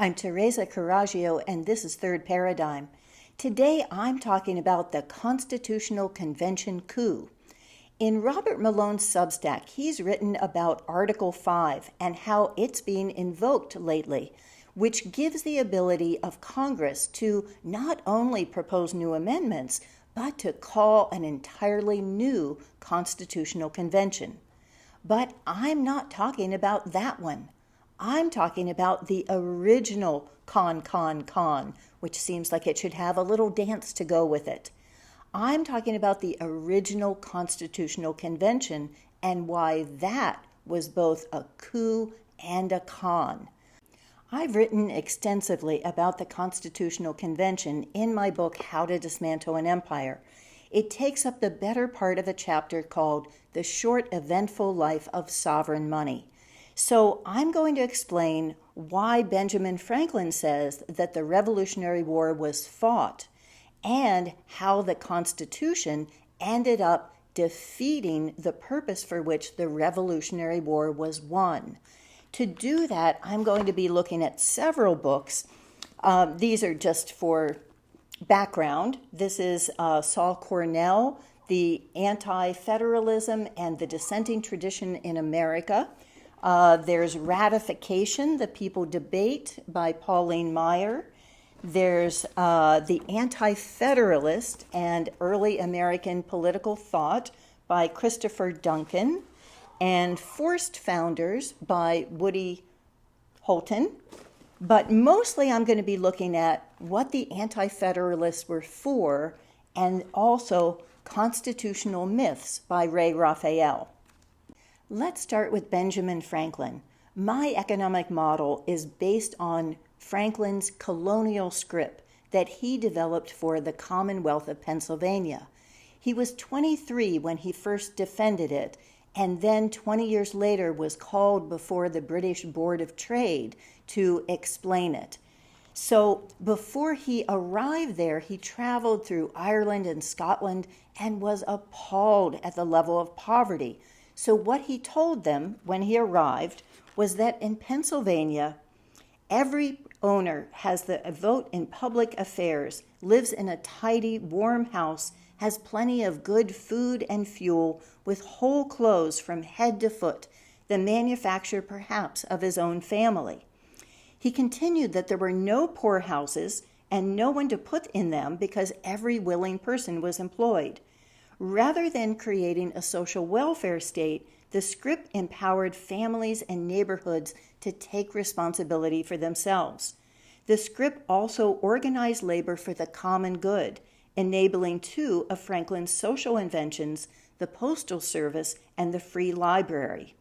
I'm Teresa Coraggio, and this is Third Paradigm. Today I'm talking about the Constitutional Convention coup. In Robert Malone's Substack, he's written about Article 5 and how it's being invoked lately, which gives the ability of Congress to not only propose new amendments, but to call an entirely new constitutional convention. But I'm not talking about that one. I'm talking about the original con, which seems like it should have a little dance to go with it. I'm talking about the original Constitutional Convention and why that was both a coup and a con. I've written extensively about the Constitutional Convention in my book, How to Dismantle an Empire. It takes up the better part of a chapter called The Short Eventful Life of Sovereign Money. So I'm going to explain why Benjamin Franklin says that the Revolutionary War was fought and how the Constitution ended up defeating the purpose for which the Revolutionary War was won. To do that, I'm going to be looking at several books. These are just for background. This is Saul Cornell, The Anti-Federalism and the Dissenting Tradition in America. There's Ratification, The People Debate by Pauline Maier. There's The Anti-Federalist and Early American Political Thought by Christopher Duncan. And Forced Founders by Woody Holton. But mostly I'm going to be looking at what the Anti-Federalists were for and also Constitutional Myths by Ray Raphael. Let's start with Benjamin Franklin. My economic model is based on Franklin's colonial script that he developed for the Commonwealth of Pennsylvania. He was 23 when he first defended it, and then 20 years later was called before the British Board of Trade to explain it. So before he arrived there, he traveled through Ireland and Scotland and was appalled at the level of poverty. So what he told them when he arrived was that in Pennsylvania, every owner has the vote in public affairs, lives in a tidy, warm house, has plenty of good food and fuel, with whole clothes from head to foot, the manufacture perhaps of his own family. He continued that there were no poorhouses and no one to put in them because every willing person was employed. Rather than creating a social welfare state, the script empowered families and neighborhoods to take responsibility for themselves. The script also organized labor for the common good, enabling two of Franklin's social inventions, the postal service and the free library.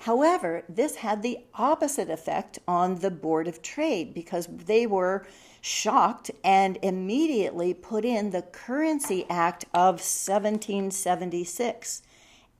However, this had the opposite effect on the Board of Trade because they were shocked and immediately put in the Currency Act of 1776.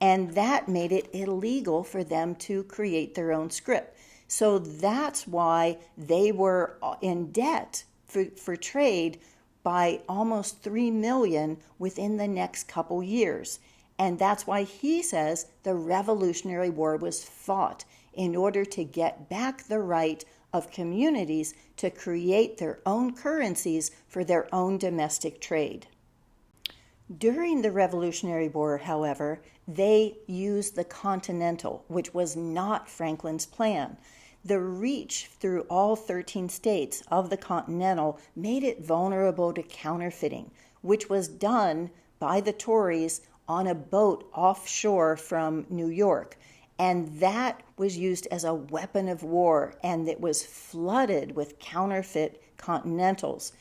And that made it illegal for them to create their own script. So that's why they were in debt for trade by almost $3 million within the next couple years. And that's why he says the Revolutionary War was fought in order to get back the right of communities to create their own currencies for their own domestic trade. During the Revolutionary War, however, they used the Continental, which was not Franklin's plan. The reach through all 13 states of the Continental made it vulnerable to counterfeiting, which was done by the Tories on a boat offshore from New York. And that was used as a weapon of war, and it was flooded with counterfeit Continentals.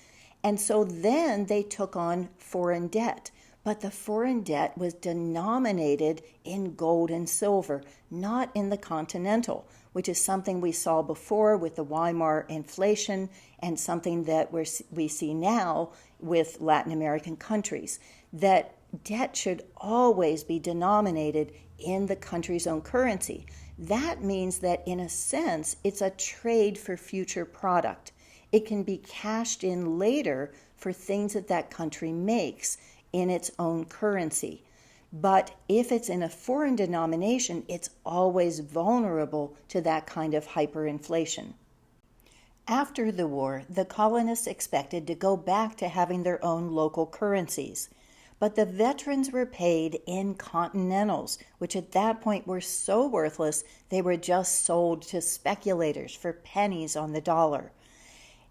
And so then they took on foreign debt. But the foreign debt was denominated in gold and silver, not in the Continental, which is something we saw before with the Weimar inflation and something that we see now with Latin American countries, that debt should always be denominated in the country's own currency. That means that, in a sense, it's a trade for future product. It can be cashed in later for things that that country makes in its own currency. But if it's in a foreign denomination, it's always vulnerable to that kind of hyperinflation. After the war, the colonists expected to go back to having their own local currencies. But the veterans were paid in continentals, which at that point were so worthless they were just sold to speculators for pennies on the dollar.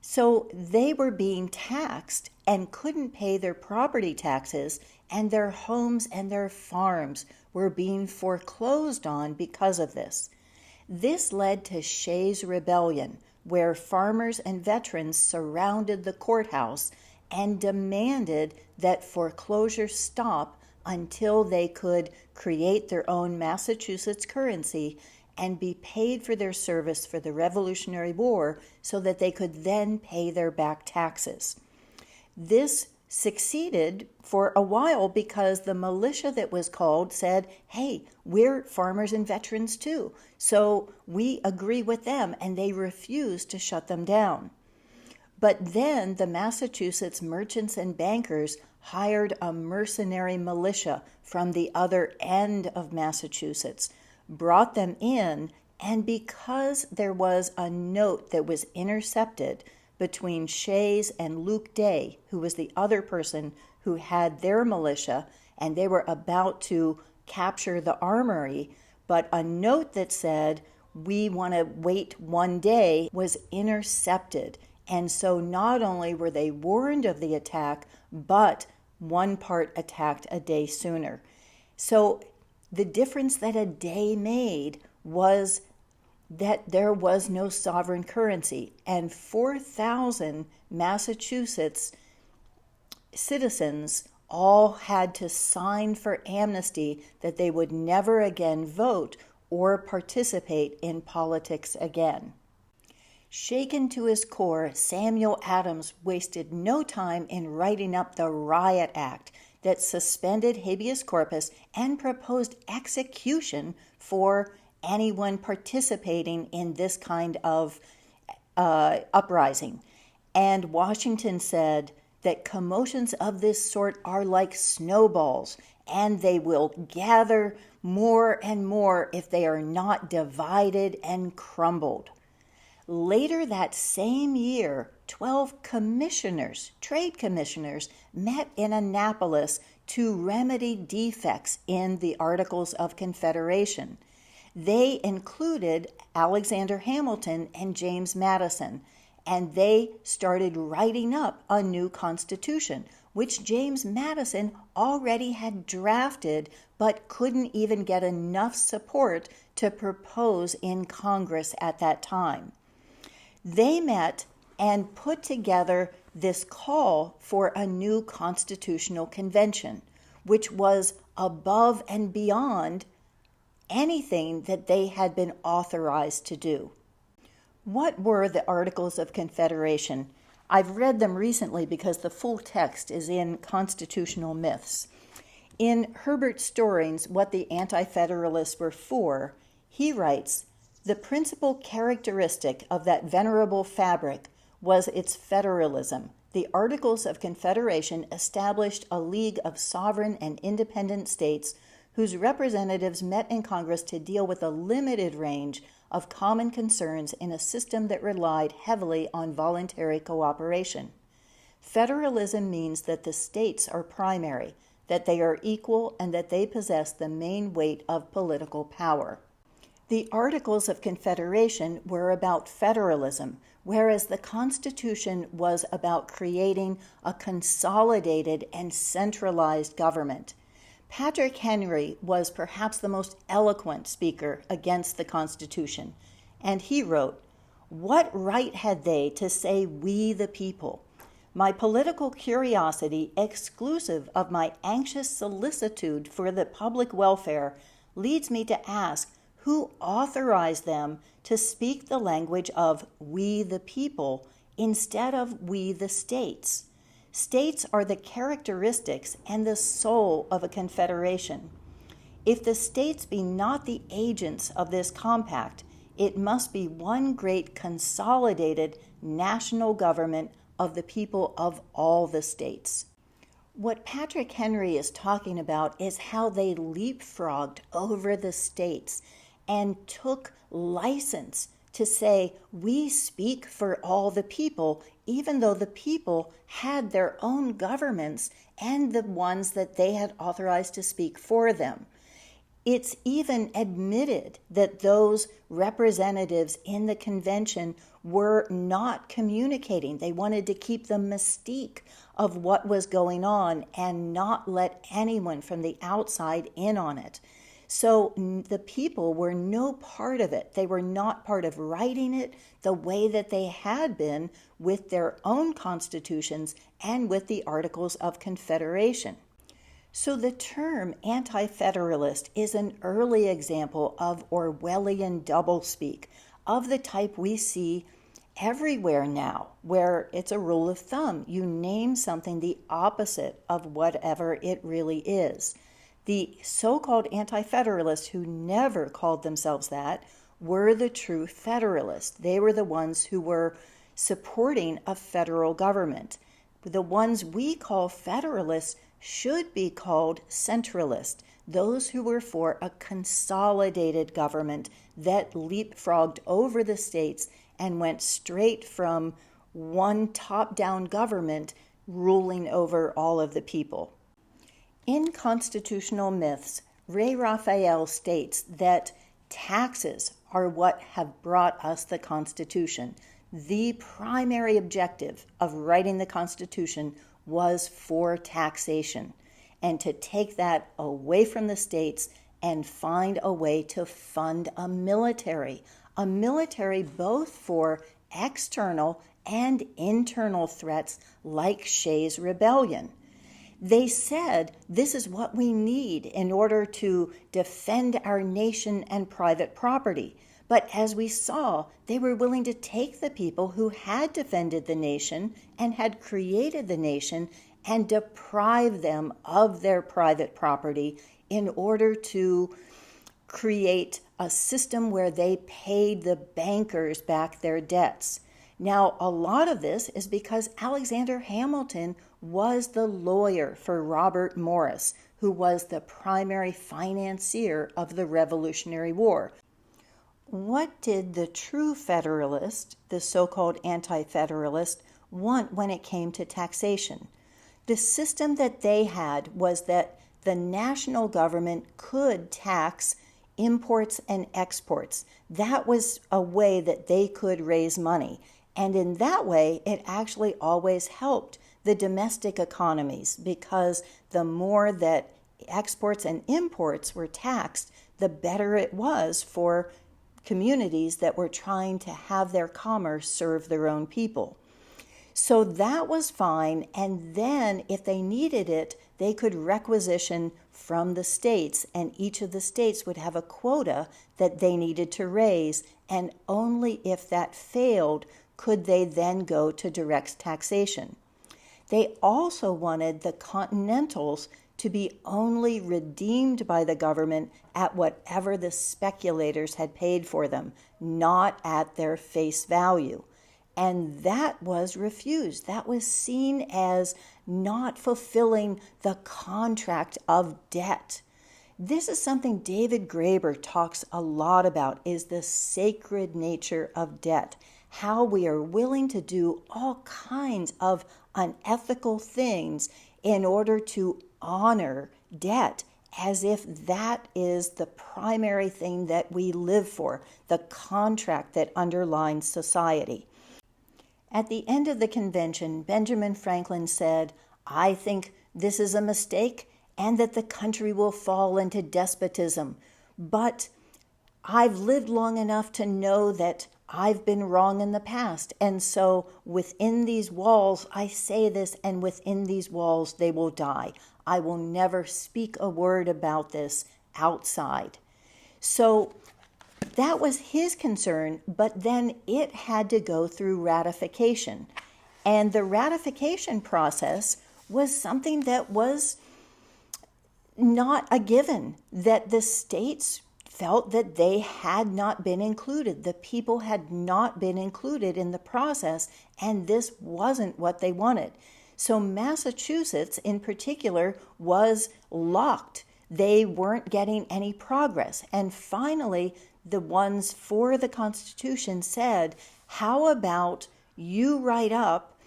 So they were being taxed and couldn't pay their property taxes, and their homes and their farms were being foreclosed on because of this. This led to Shays' Rebellion, where farmers and veterans surrounded the courthouse and demanded that foreclosure stop until they could create their own Massachusetts currency and be paid for their service for the Revolutionary War so that they could then pay their back taxes. This succeeded for a while because the militia that was called said, hey, we're farmers and veterans too, so we agree with them, and they refused to shut them down. But then the Massachusetts merchants and bankers hired a mercenary militia from the other end of Massachusetts, brought them in, and because there was a note that was intercepted between Shays and Luke Day, who was the other person who had their militia, and they were about to capture the armory, but a note that said, we want to wait one day, was intercepted. And so not only were they warned of the attack, but one part attacked a day sooner. So the difference that a day made was that there was no sovereign currency, and 4,000 Massachusetts citizens all had to sign for amnesty that they would never again vote or participate in politics again. Shaken to his core, Samuel Adams wasted no time in writing up the Riot Act that suspended habeas corpus and proposed execution for anyone participating in this kind of uprising. And Washington said that commotions of this sort are like snowballs, and they will gather more and more if they are not divided and crumbled. Later that same year, 12 commissioners, trade commissioners, met in Annapolis to remedy defects in the Articles of Confederation. They included Alexander Hamilton and James Madison, and they started writing up a new constitution, which James Madison already had drafted but couldn't even get enough support to propose in Congress at that time. They met and put together this call for a new constitutional convention, which was above and beyond anything that they had been authorized to do. What were the Articles of Confederation? I've read them recently because the full text is in Constitutional Myths. In Herbert Storing's What the Anti-Federalists Were For, he writes, the principal characteristic of that venerable fabric was its federalism. The Articles of Confederation established a league of sovereign and independent states whose representatives met in Congress to deal with a limited range of common concerns in a system that relied heavily on voluntary cooperation. Federalism means that the states are primary, that they are equal, and that they possess the main weight of political power. The Articles of Confederation were about federalism, whereas the Constitution was about creating a consolidated and centralized government. Patrick Henry was perhaps the most eloquent speaker against the Constitution, and he wrote, "What right had they to say we the people? My political curiosity, exclusive of my anxious solicitude for the public welfare, leads me to ask who authorized them to speak the language of we the people instead of we the states. States are the characteristics and the soul of a confederation. If the states be not the agents of this compact, it must be one great consolidated national government of the people of all the states." What Patrick Henry is talking about is how they leapfrogged over the states and took license to say, we speak for all the people, even though the people had their own governments and the ones that they had authorized to speak for them. It's even admitted that those representatives in the convention were not communicating. They wanted to keep the mystique of what was going on and not let anyone from the outside in on it. So the people were no part of it. They were not part of writing it the way that they had been with their own constitutions and with the Articles of Confederation. So the term anti-Federalist is an early example of Orwellian doublespeak, of the type we see everywhere now, where it's a rule of thumb. You name something the opposite of whatever it really is. The so-called anti-Federalists, who never called themselves that, were the true Federalists. They were the ones who were supporting a federal government. The ones we call Federalists should be called centralists, those who were for a consolidated government that leapfrogged over the states and went straight from one top-down government ruling over all of the people. In Constitutional Myths, Ray Raphael states that taxes are what have brought us the Constitution. The primary objective of writing the Constitution was for taxation, and to take that away from the states and find a way to fund a military both for external and internal threats like Shays' Rebellion. They said this is what we need in order to defend our nation and private property. But as we saw, they were willing to take the people who had defended the nation and had created the nation and deprive them of their private property in order to create a system where they paid the bankers back their debts. Now, a lot of this is because Alexander Hamilton was the lawyer for Robert Morris, who was the primary financier of the Revolutionary War. What did the true Federalist, the so-called anti-Federalist, want when it came to taxation? The system that they had was that the national government could tax imports and exports. That was a way that they could raise money. And in that way, it actually always helped the domestic economies, because the more that exports and imports were taxed, the better it was for communities that were trying to have their commerce serve their own people. So that was fine, and then if they needed it, they could requisition from the states, and each of the states would have a quota that they needed to raise, and only if that failed could they then go to direct taxation. They also wanted the continentals to be only redeemed by the government at whatever the speculators had paid for them, not at their face value. And that was refused. That was seen as not fulfilling the contract of debt. This is something David Graeber talks a lot about, is the sacred nature of debt. How we are willing to do all kinds of unethical things in order to honor debt, as if that is the primary thing that we live for, the contract that underlines society. At the end of the convention, Benjamin Franklin said, "I think this is a mistake and that the country will fall into despotism. But I've lived long enough to know that I've been wrong in the past. And so within these walls, I say this, and within these walls, they will die. I will never speak a word about this outside." So that was his concern, but then it had to go through ratification. And the ratification process was something that was not a given, that the states felt that they had not been included. The people had not been included in the process, and this wasn't what they wanted. So Massachusetts, in particular, was locked. They weren't getting any progress. And finally, the ones for the Constitution said, how about you write up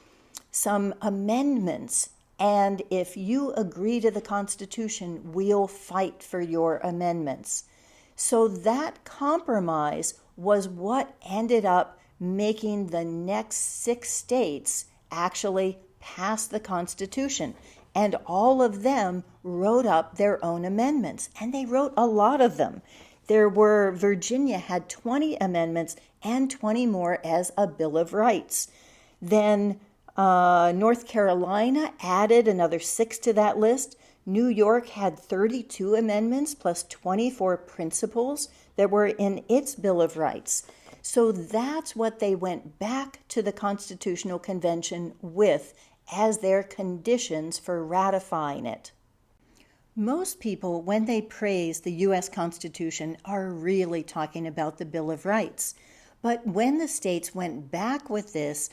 some amendments, and if you agree to the Constitution, we'll fight for your amendments. So that compromise was what ended up making the next 6 states actually pass the Constitution. And all of them wrote up their own amendments, and they wrote a lot of them. Virginia had 20 amendments and 20 more as a Bill of Rights. Then North Carolina added another 6 to that list. New York had 32 amendments plus 24 principles that were in its Bill of Rights. So that's what they went back to the Constitutional Convention with as their conditions for ratifying it. Most people, when they praise the U.S. Constitution, are really talking about the Bill of Rights. But when the states went back with this,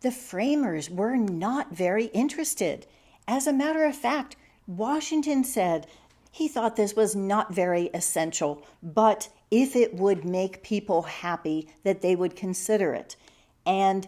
the framers were not very interested. As a matter of fact, Washington said he thought this was not very essential, but if it would make people happy, that they would consider it. And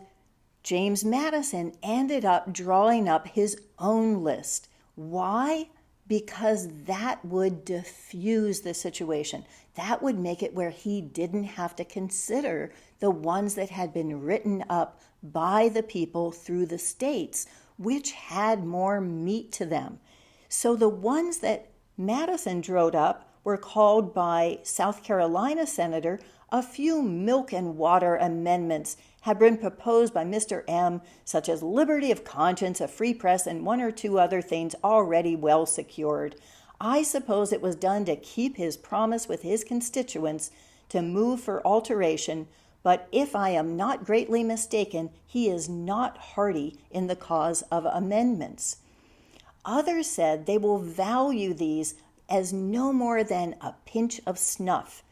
James Madison ended up drawing up his own list. Why? Because that would diffuse the situation. That would make it where he didn't have to consider the ones that had been written up by the people through the states, which had more meat to them. So the ones that Madison drew up were called by South Carolina Senator a few milk and water amendments had been proposed by Mr. M, such as liberty of conscience, a free press, and 1 or 2 other things already well secured. I suppose it was done to keep his promise with his constituents to move for alteration, but if I am not greatly mistaken, he is not hearty in the cause of amendments. Others said they will value these as no more than a pinch of snuff.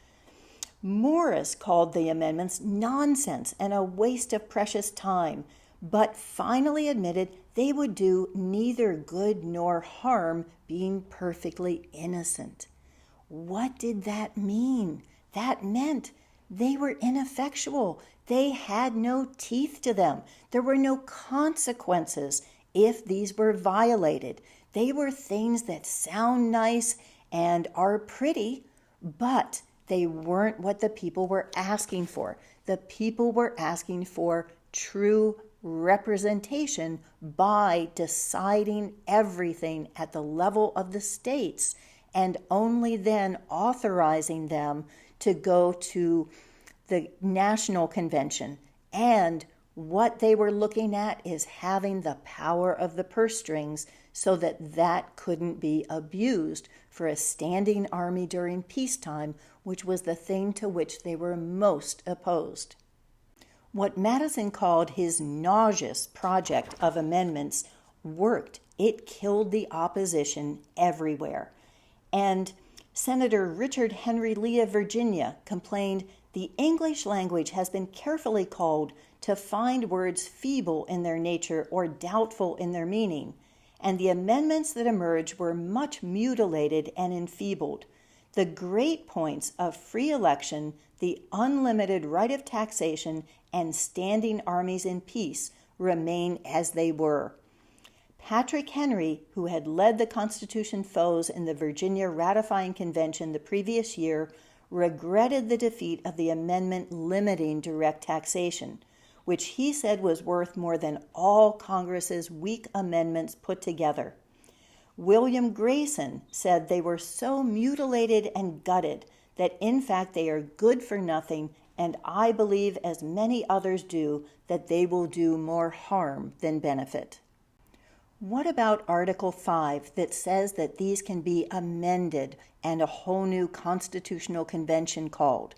Morris called the amendments nonsense and a waste of precious time, but finally admitted they would do neither good nor harm, being perfectly innocent. What did that mean? That meant they were ineffectual. They had no teeth to them. There were no consequences if these were violated. They were things that sound nice and are pretty, but they weren't what the people were asking for. The people were asking for true representation by deciding everything at the level of the states and only then authorizing them to go to the National Convention. And what they were looking at is having the power of the purse strings so that that couldn't be abused for a standing army during peacetime, which was the thing to which they were most opposed. What Madison called his nauseous project of amendments worked. It killed the opposition everywhere. And Senator Richard Henry Lee of Virginia complained, "The English language has been carefully culled to find words feeble in their nature or doubtful in their meaning, and the amendments that emerged were much mutilated and enfeebled. The great points of free election, the unlimited right of taxation, and standing armies in peace remain as they were." Patrick Henry, who had led the Constitution foes in the Virginia ratifying convention the previous year, regretted the defeat of the amendment limiting direct taxation, which he said was worth more than all Congress's weak amendments put together. William Grayson said they were so mutilated and gutted that in fact they are good for nothing, and I believe, as many others do, that they will do more harm than benefit. What about Article 5 that says that these can be amended and a whole new constitutional convention called?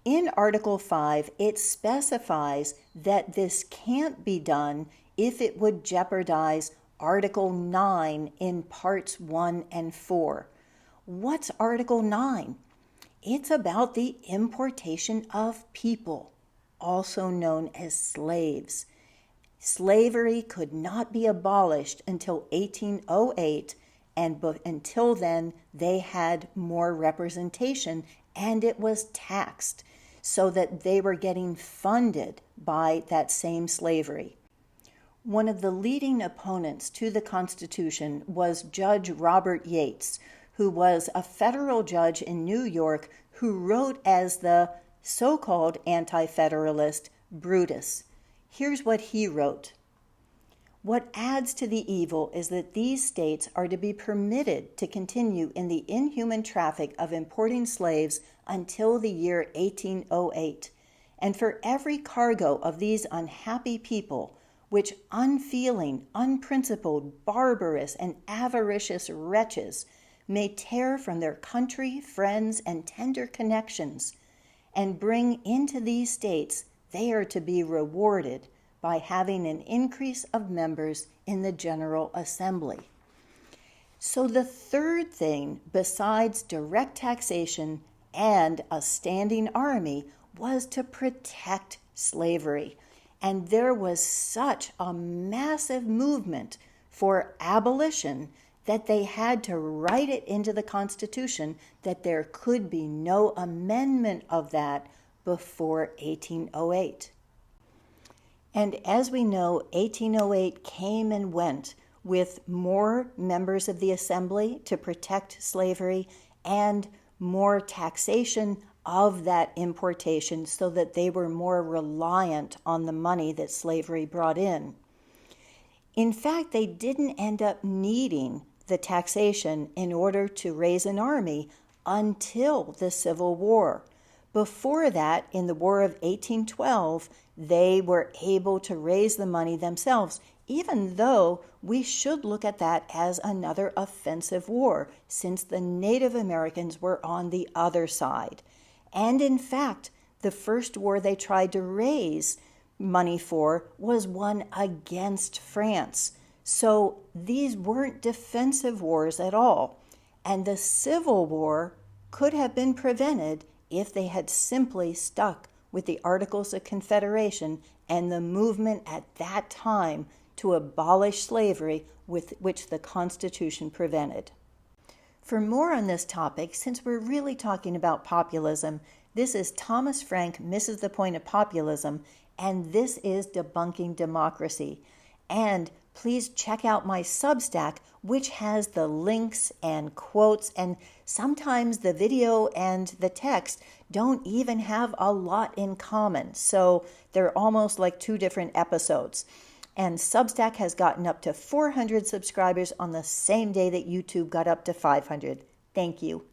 In Article 5, it specifies that this can't be done if it would jeopardize Article 9 in Parts 1 and 4. What's Article 9? It's about the importation of people, also known as slaves. Slavery could not be abolished until 1808, and until then they had more representation and it was taxed so that they were getting funded by that same slavery. One of the leading opponents to the Constitution was Judge Robert Yates, who was a federal judge in New York who wrote as the so-called anti-Federalist Brutus. Here's what he wrote. What adds to the evil is that these states are to be permitted to continue in the inhuman traffic of importing slaves until the year 1808, and for every cargo of these unhappy people, which unfeeling, unprincipled, barbarous, and avaricious wretches may tear from their country, friends, and tender connections, and bring into these states, they are to be rewarded by having an increase of members in the General Assembly. So the third thing, besides direct taxation and a standing army, was to protect slavery. And there was such a massive movement for abolition that they had to write it into the Constitution that there could be no amendment of that before 1808. And as we know, 1808 came and went with more members of the Assembly to protect slavery and more taxation of that importation so that they were more reliant on the money that slavery brought in. In fact, they didn't end up needing the taxation in order to raise an army until the Civil War. Before that, in the War of 1812, they were able to raise the money themselves, even though we should look at that as another offensive war, since the Native Americans were on the other side. And in fact, the first war they tried to raise money for was one against France. So these weren't defensive wars at all. And the Civil War could have been prevented if they had simply stuck with the Articles of Confederation and the movement at that time to abolish slavery, with which the Constitution prevented. For more on this topic, since we're really talking about populism, this is Thomas Frank Misses the Point of Populism, and this is Debunking Democracy. And please check out my Substack, which has the links and quotes, and sometimes the video and the text don't even have a lot in common. So they're almost like two different episodes. And Substack has gotten up to 400 subscribers on the same day that YouTube got up to 500. Thank you.